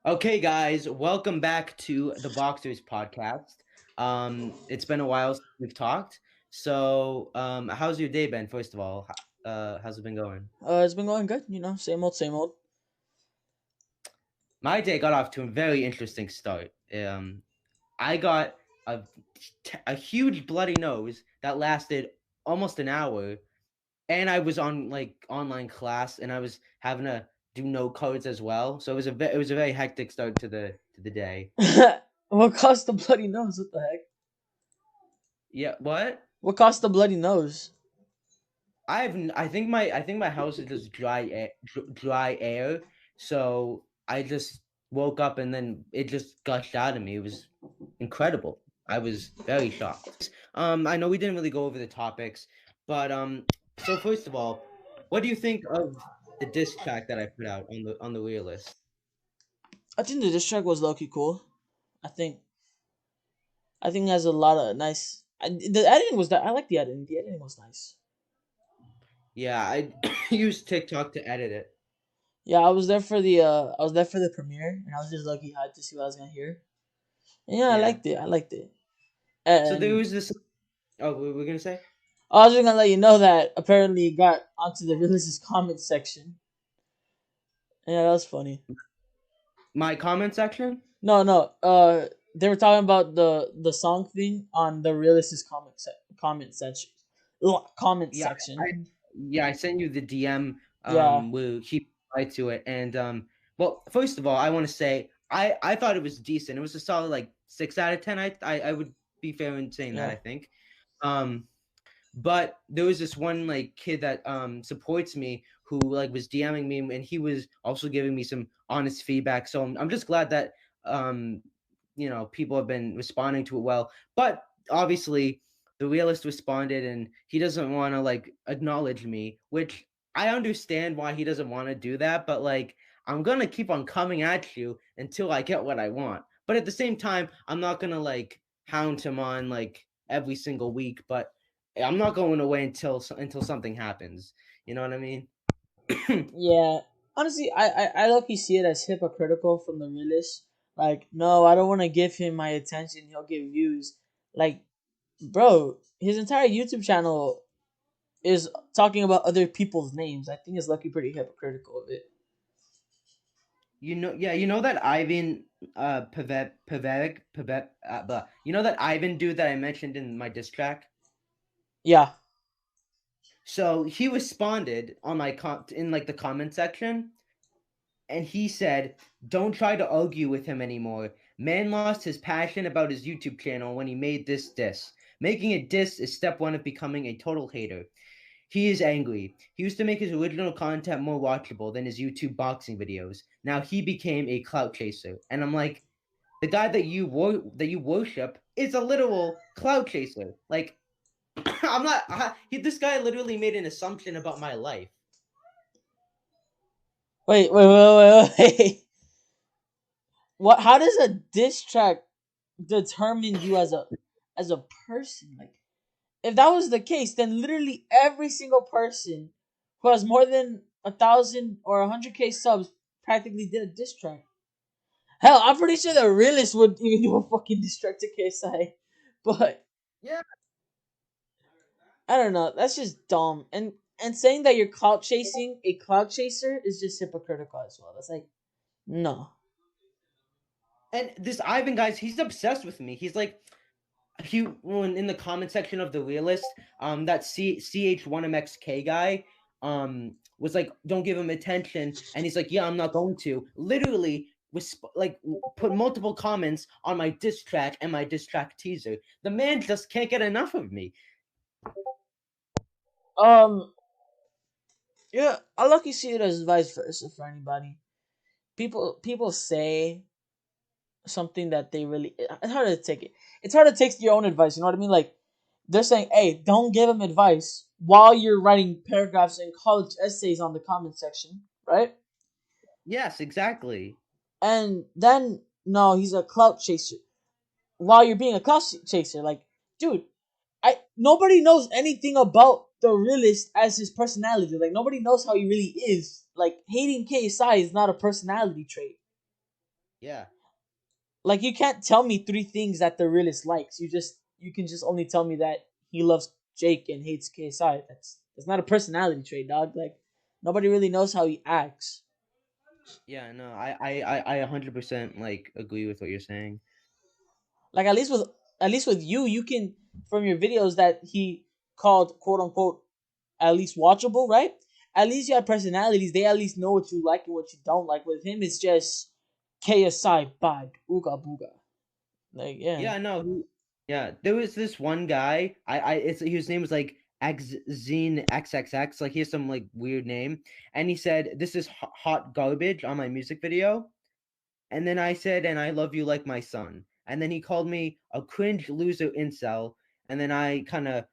Okay, guys, welcome back to the Boxers podcast. It's been a while since we've talked. How's your day been? First of all, how's it been going? It's been going good, same old, same old. My day got off to a very interesting start. I got a a huge bloody nose that lasted almost an hour, and I was on like online class, and I was having to do note codes as well. So it was a very hectic start to the day. What caused the bloody nose? What the heck? Yeah, what? What caused the bloody nose? I think my house is just dry air. So I just woke up and then it just gushed out of me. It was incredible. I was very shocked. I know we didn't really go over the topics, but so first of all, what do you think of the diss track that I put out on the Realist? I think the diss track was low key cool. I think I think it has a lot of nice. The editing was that I like the editing. The editing was nice. Yeah, I used TikTok to edit it. Yeah, I was there for the premiere, and I was just lucky hyped to see what I was gonna hear. And yeah, I Yeah. liked it. I liked it. So there And was this. Oh, what were we gonna say? I was just gonna let you know that apparently it got onto the Realist's comment section. Yeah, that was funny. My comment section. No, no. They were talking about the song thing on the Realist's comment section. Comment Yeah, I section. yeah, I sent you the DM. Yeah. We'll keep right to it. And well, first of all, I want to say I thought it was decent. It was a solid like 6 out of 10. I would be fair in saying that. Yeah. I think. Um, but there was this one like kid that supports me who like was DMing me, and he was also giving me some honest feedback. So I'm just glad that um people have been responding to it well. But obviously the Realist responded, and he doesn't want to like acknowledge me, which I understand why he doesn't want to do that, but like I'm gonna keep on coming at you until I get what I want. But at the same time, I'm not gonna like hound him on like every single week, but I'm not going away until something happens. You know what I mean? Yeah. Honestly, I low-key see it as hypocritical from the Realist. Like, no, I don't want to give him my attention. He'll get views. Like, bro, his entire YouTube channel is talking about other people's names. I think it's lucky pretty hypocritical of it. Yeah, you know that Ivan you know that Ivan dude that I mentioned in my diss track? Yeah. So he responded on in like the comment section, and he said, "Don't try to argue with him anymore. Man lost his passion about his YouTube channel when he made this diss. Making a diss is step one of becoming a total hater. He is angry. He used to make his original content more watchable than his YouTube boxing videos. Now he became a clout chaser." And I'm like, the guy that you worship is a literal clout chaser. Like, I'm not. This guy literally made an assumption about my life. Wait. What? How does a diss track determine you as a person? Like, if that was the case, then literally every single person who has more than 1,000 or 100K subs practically did a diss track. Hell, I'm pretty sure the Realist would even do a fucking diss track to KSI. But Yeah, I don't know. That's just dumb. And saying that you're clout chasing a clout chaser is just hypocritical as well. That's like no. and this Ivan guys, he's obsessed with me. He's like, he when in the comment section of the Realist, that CH1MXK guy, was like, "Don't give him attention," and he's like, "Yeah, I'm not going to." Literally, was like put multiple comments on my diss track and my diss track teaser. The man just can't get enough of me. Um. Yeah, I lucky see it as vice versa for anybody. People say something that they really. It's hard to take it. It's hard to take your own advice. You know what I mean? Like they're saying, "Hey, don't give him advice," while you're writing paragraphs and college essays on the comment section, right? Yes, exactly. And then no, he's a clout chaser. While you're being a clout chaser, like, dude, I nobody knows anything about the Realist as his personality. Like, nobody knows how he really is. Like, hating KSI is not a personality trait. Yeah. Like you can't tell me three things that the realist likes. You can just only tell me that he loves Jake and hates KSI. That's not a personality trait, dog. Like nobody really knows how he acts. Yeah, no, I 100% like agree with what you're saying. Like at least with you, you can from your videos that he called quote unquote at least watchable, right? At least you have personalities. They at least know what you like and what you don't like. With him, it's just KSI bad ooga booga. Like yeah. Yeah, no, yeah, there was this one guy. His name was like Xzine XXX. Like he has some like weird name, and he said this is hot garbage on my music video, and then I said, and I love you like my son, and then he called me a cringe loser incel, and then I kind of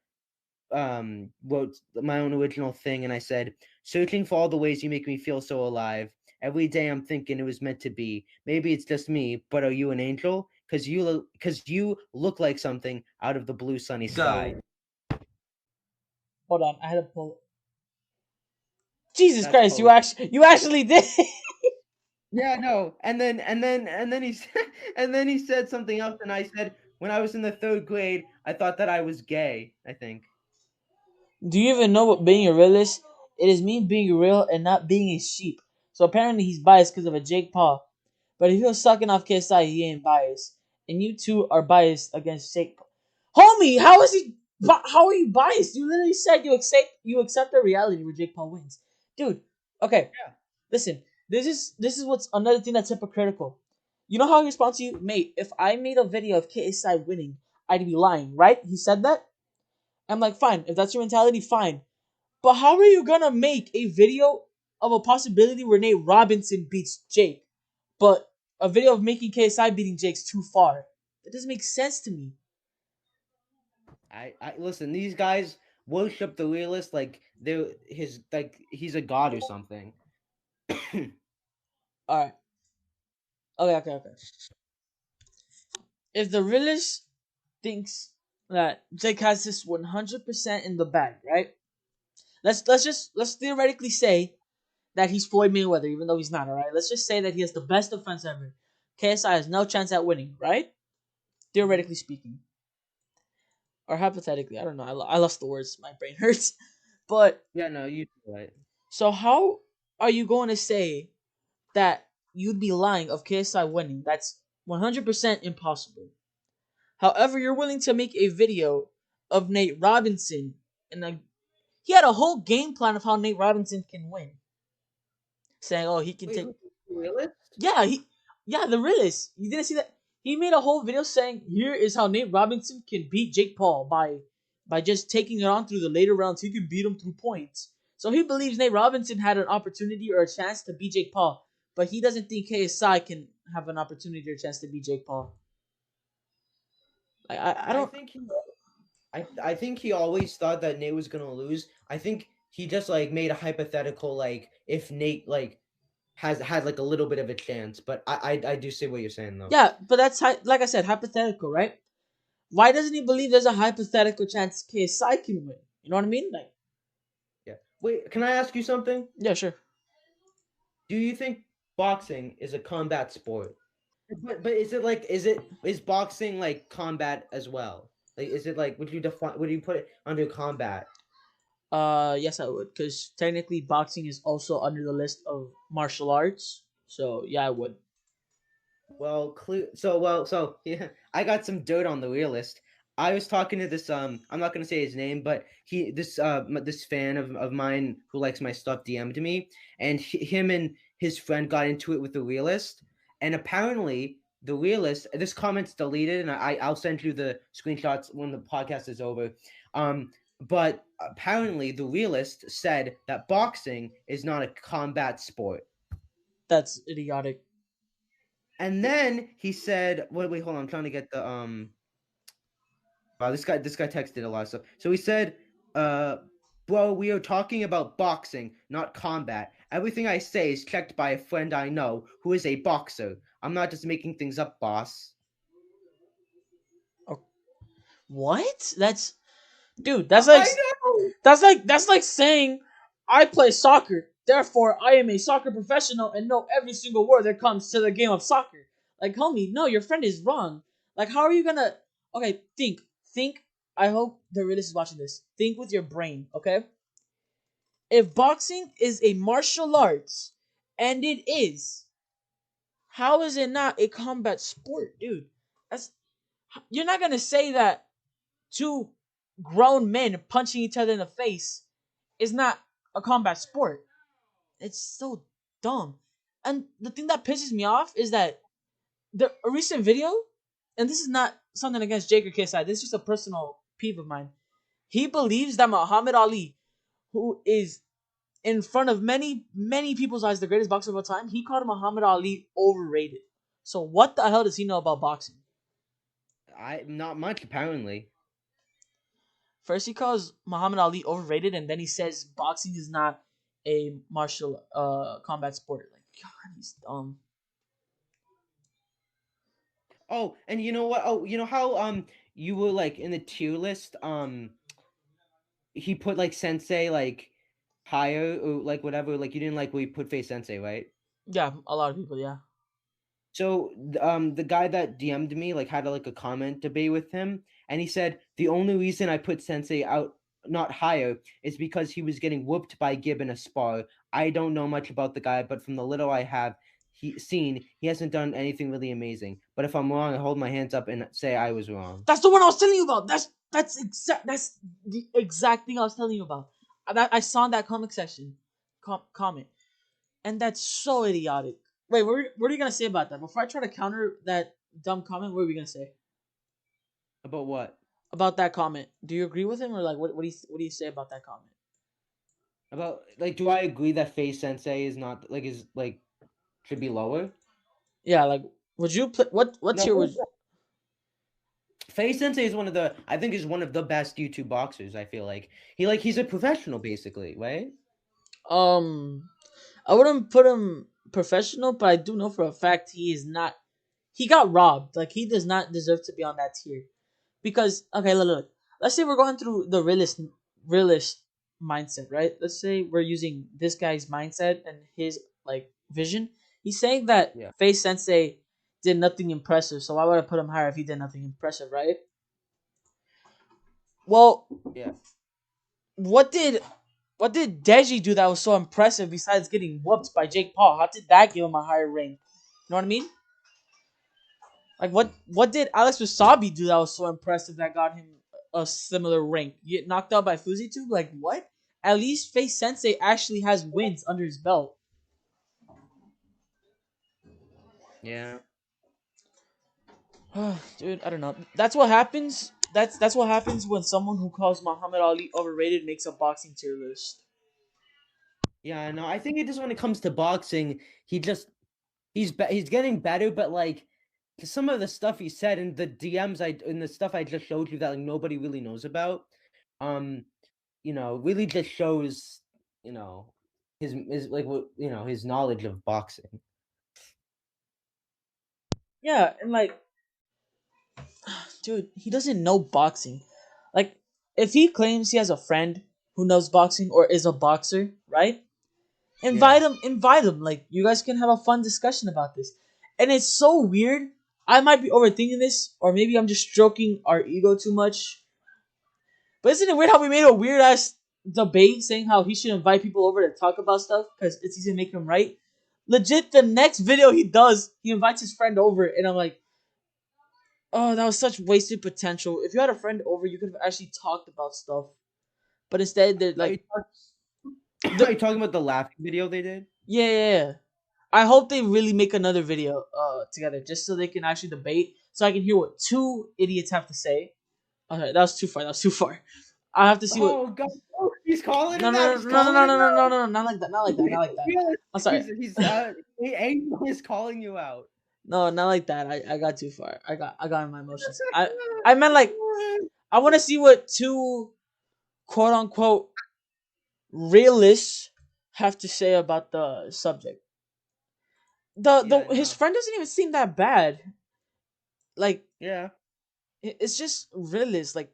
wrote my own original thing, and I said, searching for all the ways you make me feel so alive. Every day I'm thinking it was meant to be. Maybe it's just me, but are you an angel? Cause you look like something out of the blue sunny sky. Go. Hold on, I had to pull. Jesus That's Christ, post. you actually did. Yeah, no. And then he said, and then he said something else, and I said, when I was in the third grade, I thought that I was gay. I think. Do you even know what being a realist? It is me being real and not being a sheep. So apparently he's biased because of a Jake Paul. But if he was sucking off KSI, he ain't biased. And you two are biased against Jake Paul. Homie, how is he? How are you biased? You literally said you accept the reality where Jake Paul wins, dude. Okay, Yeah. listen. This is what's another thing that's hypocritical. You know how he responds to you, mate? If I made a video of KSI winning, I'd be lying, right? He said that. I'm like, fine. If that's your mentality, fine. But how are you gonna make a video of a possibility where Nate Robinson beats Jake, but a video of making KSI beating Jake's too far? That doesn't make sense to me. I listen. These guys worship the realist like they're his like he's a god or something. All right. Okay. If the realist thinks that Jake has this 100% in the bag, right? Let's theoretically say that he's Floyd Mayweather, even though he's not. All right. Let's just say that he has the best defense ever. KSI has no chance at winning, right? Mhm. Theoretically speaking, or hypothetically, I don't know. I lost the words. My brain hurts. But Yeah, no, you right. so how are you going to say that you'd be lying of KSI winning? That's 100% impossible. However, you're willing to make a video of Nate Robinson, and he had a whole game plan of how Nate Robinson can win, saying, "Oh, he can Wait, take." who's the realist? Yeah, yeah, the realist. You didn't see that? He made a whole video saying, "Here is how Nate Robinson can beat Jake Paul by just taking it on through the later rounds. He can beat him through points." So he believes Nate Robinson had an opportunity or a chance to beat Jake Paul, but he doesn't think KSI can have an opportunity or a chance to beat Jake Paul. Like I I don't. think he I think he always thought that Nate was gonna lose. I think he just like made a hypothetical like if Nate like has had like a little bit of a chance. But I do see what you're saying though. Yeah, but that's like I said, hypothetical, right? Why doesn't he believe there's a hypothetical chance KSI can win? You know what I mean? Like, Yeah. Wait, can I ask you something? yeah, sure. Do you think boxing is a combat sport? But is boxing like combat as well? Like is it like would you put it under combat? Yes, I would, because technically boxing is also under the list of martial arts. So yeah, I would. So yeah, I got some dirt on the realist. I was talking to this I'm not gonna say his name, but this fan of mine who likes my stuff DM'd me, and him and his friend got into it with the realist, and apparently the realist this comment's deleted, and I'll send you the screenshots when the podcast is over. But apparently the realist said that boxing is not a combat sport. That's idiotic. And then he said, wait, hold on. I'm trying to get the wow, this guy texted a lot of stuff. So he said, uh bro, we are talking about boxing, not combat. Everything I say is checked by a friend I know who is a boxer. I'm not just making things up, boss. Oh, what? That's dude. I know. That's like saying I play soccer, therefore I am a soccer professional and know every single word that comes to the game of soccer. Like, homie, no, your friend is wrong. Like, how are you gonna? Okay, think. I hope the realist is watching this. Think with your brain, okay? If boxing is a martial arts, and it is, how is it not a combat sport, dude? That's You're not gonna say that two grown men punching each other in the face is not a combat sport. It's so dumb. And the thing that pisses me off is that a recent video, and this is not something against Jake or KSI, this is just a personal peeve of mine. He believes that Muhammad Ali, who is in front of many people's eyes the greatest boxer of all time, he called Muhammad Ali overrated. So what the hell does he know about boxing? I not much apparently. First he calls Muhammad Ali overrated, and then he says boxing is not a martial combat sport. Like, God, he's dumb. Oh, and you know what? Oh, you know how you were like in the tier list. He put like Sensei like higher or like whatever. Like you didn't like where he put Face Sensei, right? Yeah, a lot of people, yeah. So the guy that DM'd me like had like a comment debate with him, and he said the only reason I put Sensei out not higher is because he was getting whooped by Gibb in a spar. I don't know much about the guy, but from the little I have seen, he hasn't done anything really amazing. But if I'm wrong, I hold my hands up and say I was wrong. That's the one I was telling you about. That's the exact thing I was telling you about. I saw in that comment section comment, and that's so idiotic. Wait, what are you gonna say about that? Before I try to counter that dumb comment, what are we gonna say About what? about that comment? Do you agree with him, or like what do you say about that comment? About like, do I agree that Face Sensei is not like is like should be lower? Yeah, like would you play what No, tier would? Faye Sensei is one of the I think is one of the best YouTube boxers. I feel like he's a professional basically, right? um I wouldn't put him professional, but I do know for a fact he is not. He got robbed. Like, he does not deserve to be on that tier. Because okay, look. Let's say we're going through the realist mindset, right? Let's say we're using this guy's mindset and his like vision. He's saying that Yeah, Face Sensei did nothing impressive, so why would I put him higher if he did nothing impressive, right? Well, yeah. what did Deji do that was so impressive besides getting whooped by Jake Paul? How did that give him a higher rank? You know what I mean? Like, what did Alex Wasabi do that was so impressive that got him a similar rank? You get knocked out by FuziTube? Like, what? At least Face Sensei actually has wins under his belt. Yeah. Dude, I don't know. That's what happens. That's what happens when someone who calls Muhammad Ali overrated makes a boxing tier list. Yeah, no, I think it just when it comes to boxing, he just he's getting better, but like some of the stuff he said in the DMs I in the stuff I just showed you that like nobody really knows about, um, really just shows, you know, his like what his knowledge of boxing. Yeah, and like, dude, he doesn't know boxing. Like, if he claims he has a friend who knows boxing or is a boxer, right? Yeah. Invite him. Like, you guys can have a fun discussion about this. And it's so weird. I might be overthinking this, or maybe I'm just stroking our ego too much. But isn't it weird how we made a weird ass debate saying how he should invite people over to talk about stuff because it's easy to make him right? Legit, the next video he does, he invites his friend over, and I'm like, oh, that was such wasted potential. If you had a friend over, you could have actually talked about stuff. But instead, they're Are you, like, are the you talking about the laughing video they did? yeah, yeah, yeah. I hope they really make another video together just so they can actually debate, so I can hear what two idiots have to say. Okay, that was too far. That was too far. I have to see what. Oh God! Oh, he's calling No, him out. no, no, He's no, no, calling no, him no, no, no, out. no, not like that. Not like that. Not like that. Yeah, I'm sorry. Angel is calling you out. No, not like that. I got too far. I got in my emotions. I meant like I want to see what two quote unquote realists have to say about the subject. Yeah, His no. friend doesn't even seem that bad. Like, Yeah. it's just realist. Like,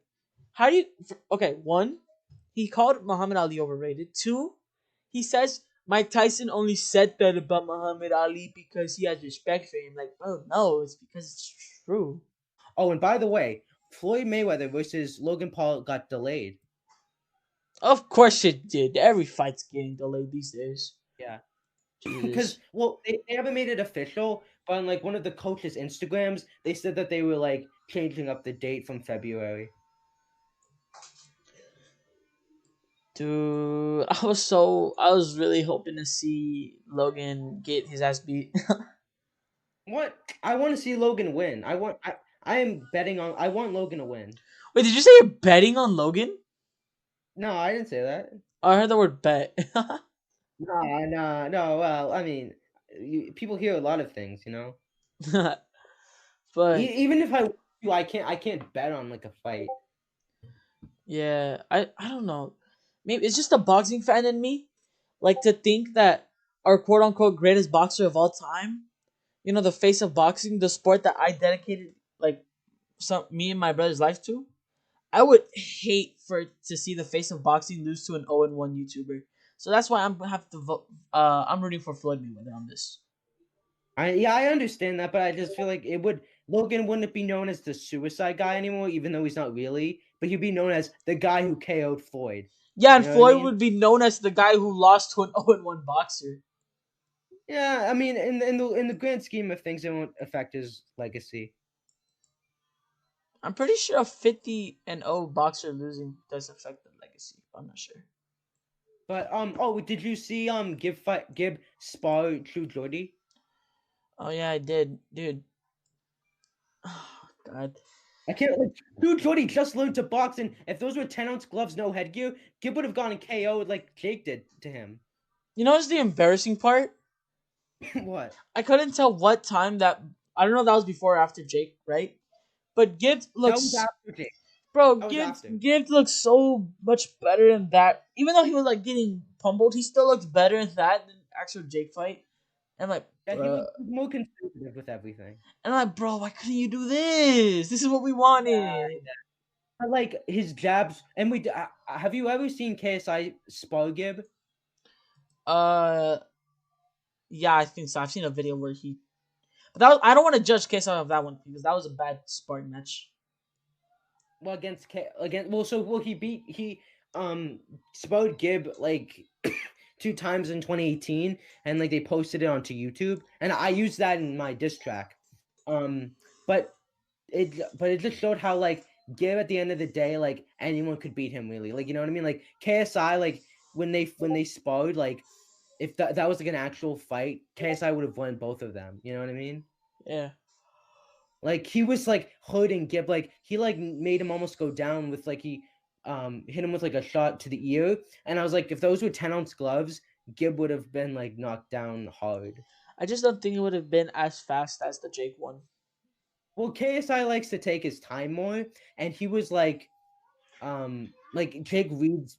how do you? Okay, one, he called Muhammad Ali overrated. Two, he says Mike Tyson only said that about Muhammad Ali because he has respect for him. Like, bro, no, it's because it's true. Oh, and by the way, Floyd Mayweather versus Logan Paul got delayed. Of course it did. Every fight's getting delayed these days. Yeah. Because Jesus. well, they haven't made it official, but on like one of the coaches' Instagrams, they said that they were like changing up the date from February. Dude, I was really hoping to see Logan get his ass beat. What? I want to see Logan win. I am betting on. I want Logan to win. Wait, did you say you're betting on Logan? No, I didn't say that. Oh, I heard the word bet. No, no, no. Well, I mean, people hear a lot of things, you know. But Even if I can't. I can't bet on like a fight. yeah, I don't know. Maybe it's just a boxing fan in me. Like to think that our quote unquote greatest boxer of all time, the face of boxing, the sport that I dedicated like some me and my brother's life to. I would hate for to see the face of boxing lose to an 0-1 YouTuber. So that's why I'm gonna have to vote. I'm rooting for Floyd Mayweather on this. I understand that, but I just feel like it would Logan wouldn't be known as the suicide guy anymore, even though he's not really, but he'd be known as the guy who KO'd Floyd. Yeah, You and know what I Floyd mean? would be known as the guy who lost to an 0-1 boxer. Yeah, I mean, in the grand scheme of things, it won't affect his legacy. I'm pretty sure a 50-0 boxer losing does affect the legacy. I'm not sure. But oh, did you see Gib spar True Jordy? Oh yeah, I did, dude. Oh, God. I can't. Like, True Jordy just learned to box, and if those were 10-ounce gloves, no headgear, Gib would have gone and KO'd like Jake did to him. You know what's the embarrassing part? What? I couldn't tell what time that. I don't know if that was before or after Jake, right? But Gibbs That was looks, after Jake. bro. That was Gibbs after. Gibbs looks so much better in that. Even though he was like getting pummeled, he still looks better in that than actual Jake fight. And like, That he bro, was more conservative with everything. and I'm like, bro, why couldn't you do this? This is what we wanted. I like his jabs, and have you ever seen KSI spar Gib? Uh, yeah, I think so. I've seen a video where he, but that was, I don't want to judge case out of that one because that was a bad sparring match. Well, he sparred Gib like 2 times in 2018, and like they posted it onto YouTube, and I used that in my diss track. Um, but it just showed how like Gib at the end of the day, like anyone could beat him really. Like, you know what I mean? Like KSI, like when they sparred, like if that was like an actual fight, KSI would have won both of them. You know what I mean? Yeah, Like he was like hurting Gib, like he like made him almost go down with like he hit him with like a shot to the ear, and I was like, if those were 10-ounce gloves, Gib would have been like knocked down hard. I just don't think it would have been as fast as the Jake one. Well, KSI likes to take his time more, and he was like Jake reads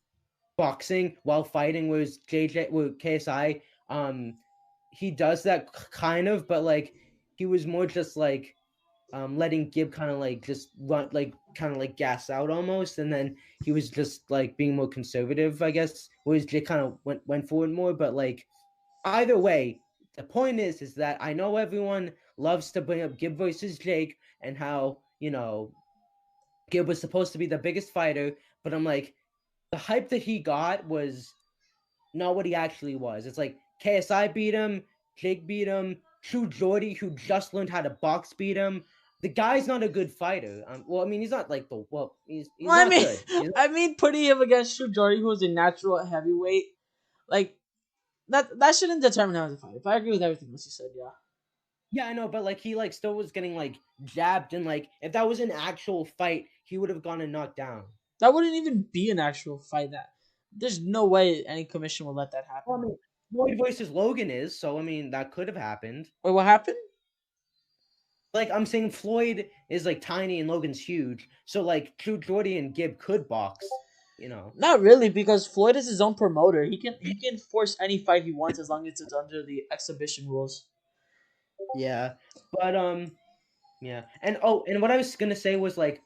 boxing while fighting, whereas KSI he does that kind of, but like he was more just like letting Gib kind of like just run like kind of like gas out almost, and then he was just like being more conservative, I guess. Whereas Jake kind of went for it more, but like either way, the point is that I know everyone loves to bring up Gib versus Jake and how Gib was supposed to be the biggest fighter, but I'm like the hype that he got was not what he actually was. It's like KSI beat him, Jake beat him, True Jordy, who just learned how to box, beat him. The guy's not a good fighter. Well, I mean, he's not like he's Well, I not mean, good. He's I mean, putting him against True Jordy, who was a natural heavyweight, like that shouldn't determine how to fight. If I agree with everything else you said, yeah, Yeah, I know, but like he like still was getting like jabbed, and like if that was an actual fight, he would have gone and knocked down. that wouldn't even be an actual fight. That there's no way any commission will let that Well, happen. I mean, Floyd versus Logan is, so I mean that could have happened. Wait, what happened? Like I'm saying, Floyd is like tiny and Logan's huge, so like True Jordy and Gib could box, you know. Not really, because Floyd is his own promoter. He can force any fight he wants as long as it's under the exhibition rules. Yeah, but yeah, and oh, and what I was gonna say was like,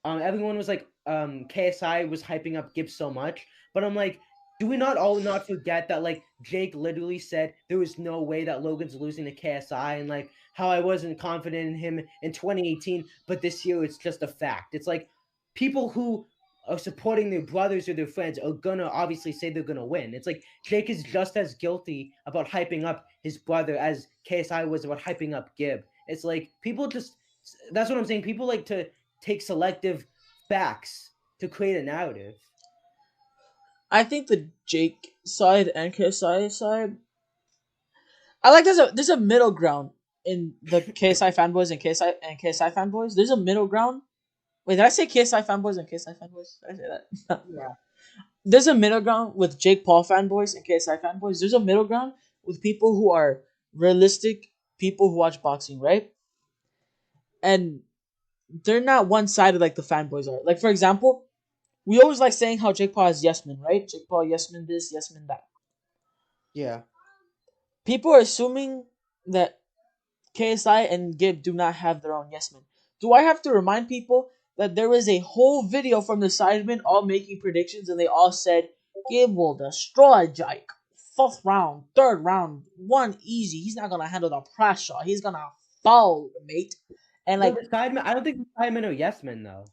everyone was like, KSI was hyping up Gibbs so much, but I'm like, Do we not all not forget that like Jake literally said there was no way that Logan's losing to KSI, and like how I wasn't confident in him in 2018, but this year it's just a fact. It's like people who are supporting their brothers or their friends are gonna obviously say they're gonna win. It's like Jake is just as guilty about hyping up his brother as KSI was about hyping up Gib. It's like people just, that's what I'm saying. People like to take selective facts to create a narrative. I think the Jake side and KSI side, I like there's a middle ground in the KSI fanboys and KSI fanboys. There's a middle ground. Wait, did I say KSI fanboys and KSI fanboys? Did I say that? Yeah. There's a middle ground with Jake Paul fanboys and KSI fanboys. There's a middle ground with people who are realistic people who watch boxing, right? And they're not one sided like the fanboys are. Like for example, we always like saying how Jake Paul is yes man, right? Jake Paul yes man this, yes man that. Yeah. People are assuming that KSI and Gib do not have their own yes men. Do I have to remind people that there was a whole video from the sidemen all making predictions and they all said Gib will destroy Jake. Fourth round, third round, one easy. He's not gonna handle the pressure. He's gonna fall, mate. And No, like, the sidemen. I don't think the sidemen are yes men though.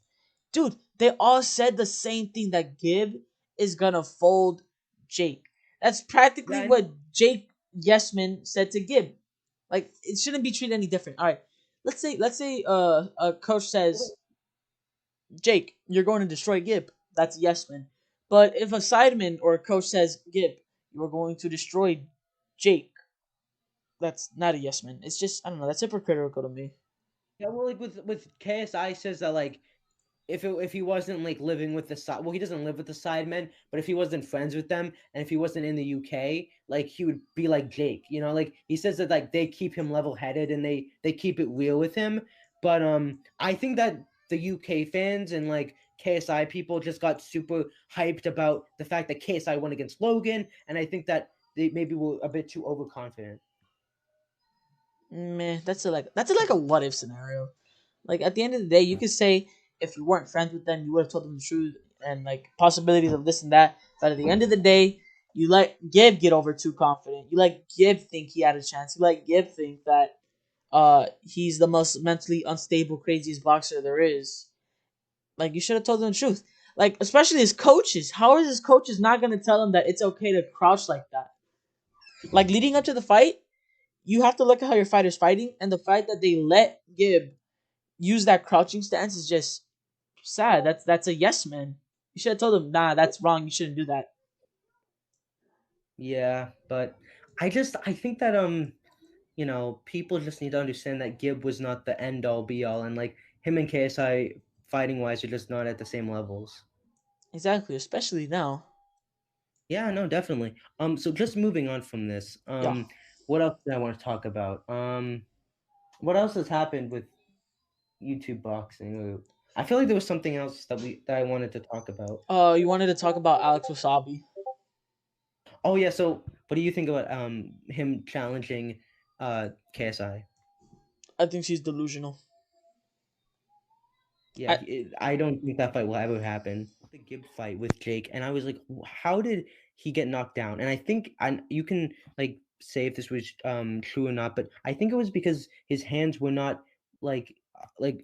dude, they all said the same thing that Gib is gonna fold Jake. That's Yeah, practically I what know. Jake Yesman said to Gib. Like it shouldn't be treated any different. All right, let's say a coach says Jake, you're going to destroy Gib. That's a Yesman. But if a sideman or a coach says Gib, you're going to destroy Jake, that's not a Yesman. It's just I don't know. That's hypocritical to me. Yeah, well, like with KSI says that like if he wasn't like living with the side, well, he doesn't live with the sidemen, but if he wasn't friends with them and if he wasn't in the UK, like he would be like Jake, you know, like he says that like they keep him level headed and they keep it real with him. But I think that the UK fans and like KSI people just got super hyped about the fact that KSI won against Logan, and I think that they maybe were a bit too overconfident. Meh, that's like a what if scenario. Like at the end of the day, you could say if you weren't friends with them, you would have told them the truth and like possibilities of this and that. But at the end of the day, you let Gib get over too confident. You let Gib think he had a chance. You let Gib think that he's the most mentally unstable, craziest boxer there is. Like you should have told them the truth. Like especially his coaches. How is his coaches not gonna tell him that it's okay to crouch like that? Like leading up to the fight, you have to look at how your fighter's fighting, and the fact that they let Gib use that crouching stance is just sad. That's a yes man. You should have told him, nah, that's wrong. You shouldn't do that. Yeah, but I think that people just need to understand that Gib was not the end all be all, and like him and KSI fighting wise are just not at the same levels. Exactly, especially now. Yeah, no, definitely. So just moving on from this, Yeah. what else do I want to talk about? What else has happened with YouTube boxing? I feel like there was something else that I wanted to talk about. You wanted to talk about Alex Wasabi. Oh yeah, so what do you think about him challenging KSI? I think she's delusional. Yeah, I I don't think that fight will ever happen. The Gibb fight with Jake, and I was like, how did he get knocked down? And I think, and you can like say if this was true or not, but I think it was because his hands were not like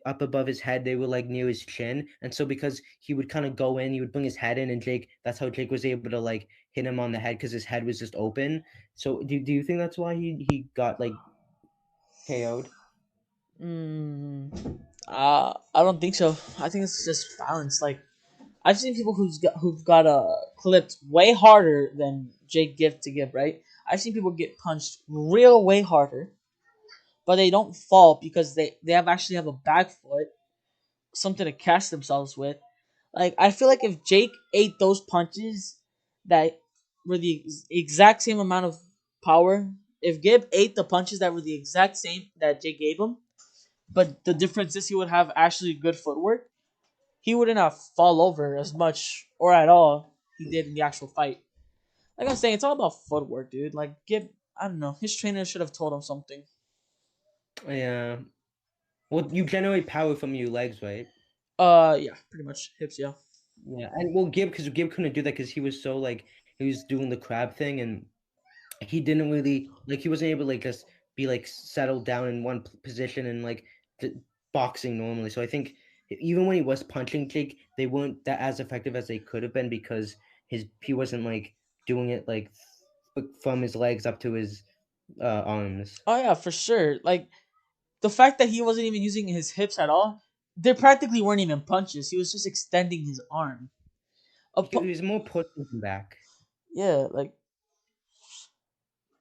up above his head; they were like near his chin, and so because he would kind of go in, he would bring his head in, and Jake, that's how Jake was able to like hit him on the head because his head was just open. So do you think that's why he got like KO'd? I don't think so. I think it's just balance. Like I've seen people who've got clipped way harder than Jake Gibb to give. Right. I've seen people get punched real way harder, but they don't fall because they have a back foot, something to catch themselves with. Like I feel like if Jake ate those punches that were the exact same amount of power, if Gibb ate the punches that were the exact same that Jake gave him, but the difference is he would have actually good footwork, he wouldn't have fall over as much or at all he did in the actual fight. Like I'm saying, it's all about footwork, dude. Like Gibb, I don't know, his trainer should have told him something. Yeah. Well, you generate power from your legs, right? Yeah, pretty much hips, yeah. Yeah, and well, Gibb, because Gibb couldn't do that because he was so like he was doing the crab thing, and he didn't really like he wasn't able to like just be like settled down in one position and like boxing normally. So I think even when he was punching Jake, they weren't that as effective as they could have been because he wasn't like doing it like from his legs up to his arms. Oh yeah, for sure. Like the fact that he wasn't even using his hips at all, they practically weren't even punches. He was just extending his arm. A He pu- was more pushing him back. yeah, like,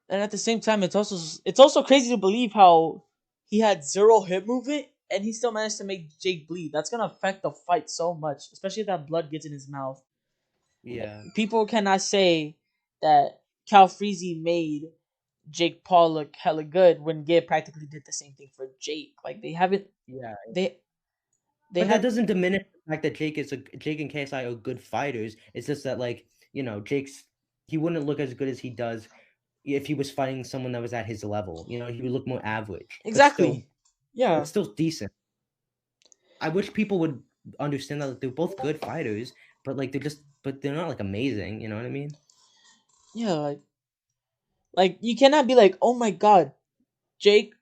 and at the same time, it's also crazy to believe how he had zero hip movement and he still managed to make Jake bleed. That's gonna affect the fight so much, especially if that blood gets in his mouth. Like, Yeah, people cannot say that Cal Freezy made Jake Paul look hella good when Gabe practically did the same thing for Jake. Like they haven't yeah. they they But that have doesn't diminish the fact that Jake and KSI are good fighters. It's just that like Jake's he wouldn't look as good as he does if he was fighting someone that was at his level. He would look more average, exactly. but Yeah. still decent. I wish people would understand that like, they're both good fighters, but like but they're not like amazing. You know what I mean? Yeah, like you cannot be like, "Oh my god, Jake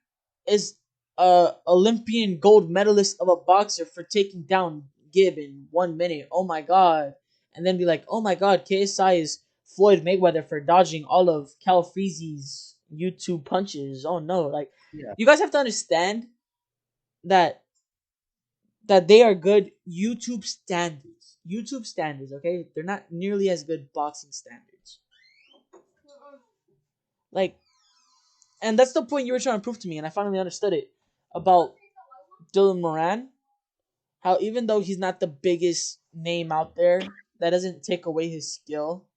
is a Olympian gold medalist of a boxer for taking down Gibb in 1 minute. Oh my god." And then be like, "Oh my god, KSI is Floyd Mayweather for dodging all of Cal Freezy's YouTube punches." Oh no, like Yeah, you guys have to understand that they are good YouTube standards. YouTube standards, okay? They're not nearly as good boxing standards. Like, and that's the point you were trying to prove to me, and I finally understood it about Dylan Moran. How even though he's not the biggest name out there, that doesn't take away his skill.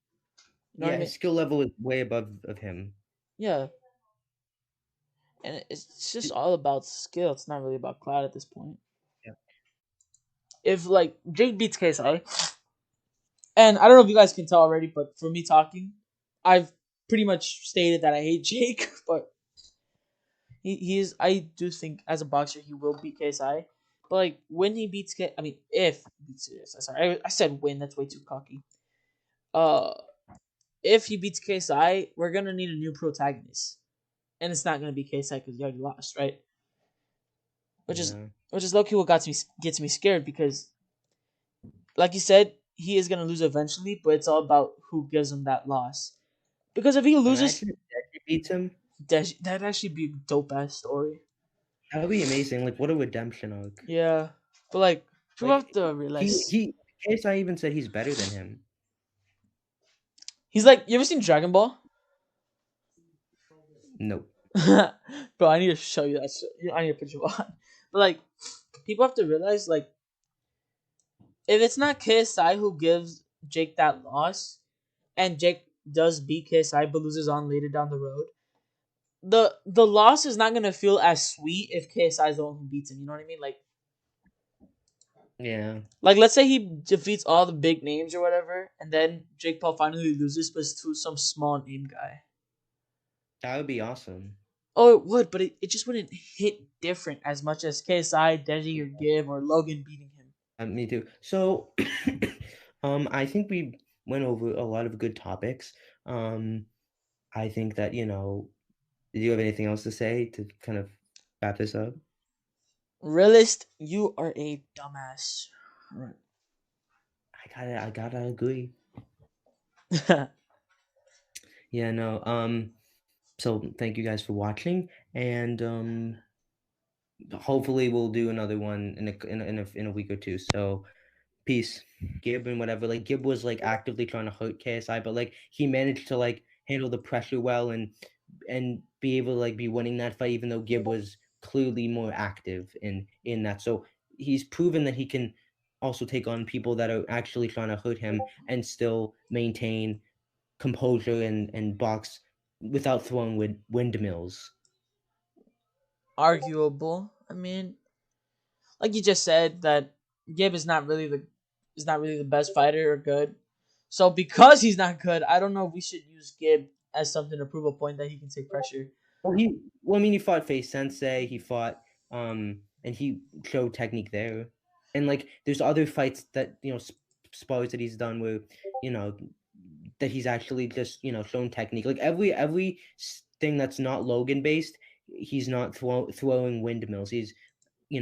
You know what I yeah. mean? His skill level is way above of him. Yeah, and it's just all about skill. It's not really about cloud at this point. Yeah, If like Jake beats KSI, and I don't know if you guys can tell already, but for me talking, I've pretty much stated that I hate Jake, but he is. I do think as a boxer he will beat KSI, but like when he beats K, I mean if he beats KSI, sorry, I said win. That's way too cocky. Uh, if he beats KSI, we're gonna need a new protagonist, and it's not gonna be KSI because he already lost, right? Which is yeah. which is low key what gets me scared because, like you said, he is gonna lose eventually, but it's all about who gives him that loss. Because if he loses, Imagine if Deji beats him. that'd actually be a dope ass story. That would be amazing. Like, what a redemption arc. Yeah, but like people Like, have to realize he KSI even said he's better than him. he's like, you ever seen Dragon Ball? No. Bro, I need to show you that shit. I need to put you on. But like, people have to realize, like, if it's not KSI who gives Jake that loss, and Jake does beat KSI but loses on later down the road, the loss is not gonna feel as sweet if KSI is the one who beats him. You know what I mean? Yeah, Like let's say he defeats all the big names or whatever, and then Jake Paul finally loses, but it's to some small name guy. that would be awesome. Oh, it would, but it just wouldn't hit different as much as KSI, Deji, or Gibb, or Logan beating him. Me too. So, I think we went over a lot of good topics. Um, I think that do you have anything else to say to kind of wrap this up? Realist, you are a dumbass. Right. I gotta agree. Yeah, no. So thank you guys for watching, and hopefully we'll do another one in a week or two. So peace. Gib and whatever. Like Gib was like actively trying to hurt KSI, but like he managed to like handle the pressure well and be able to like be winning that fight, even though Gib was clearly more active in that. So he's proven that he can also take on people that are actually trying to hurt him and still maintain composure and box without throwing windmills. Arguable. I mean, like you just said, that Gibb is not really the best fighter or good. So because he's not good, I don't know if we should use Gibb as something to prove a point that he can take pressure. Well, I mean, he fought Face Sensei. He fought, and he showed technique there. And like, there's other fights that spars that he's done where, you know, that he's actually just shown technique. Like every thing that's not Logan based, he's not throwing windmills. He's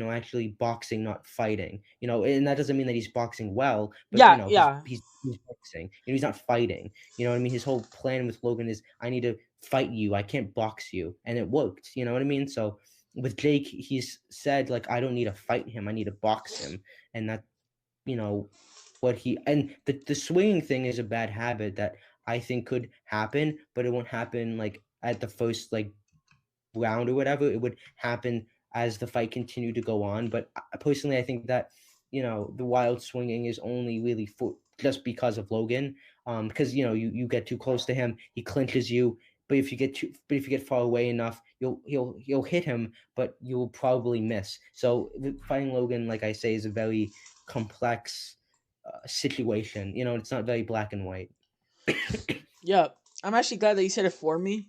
actually boxing, not fighting. And that doesn't mean that he's boxing well, but Yeah, he's yeah, he's he's boxing. He's not fighting. You know what I mean? His whole plan with Logan is, I need to fight you. I can't box you, and it worked. You know what I mean? So with Jake, he's said like, I don't need to fight him. I need to box him, and that you know what he and the swinging thing is a bad habit that I think could happen, but it won't happen like at the first like round or whatever. It would happen as the fight continued to go on. But personally, I think that the wild swinging is only really for just because of Logan. Because you get too close to him, he clinches you. But if you get far away enough, you'll hit him, but you'll probably miss. So fighting Logan, like I say, is a very complex situation. It's not very black and white. yeah. I'm actually glad that you said it for me.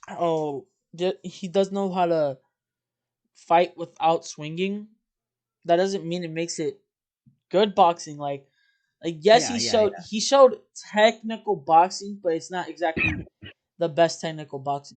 Oh, he does know how to fight without swinging. That doesn't mean it makes it good boxing. Like yes, Yeah, yeah, he showed technical boxing, but it's not exactly the best technical boxing.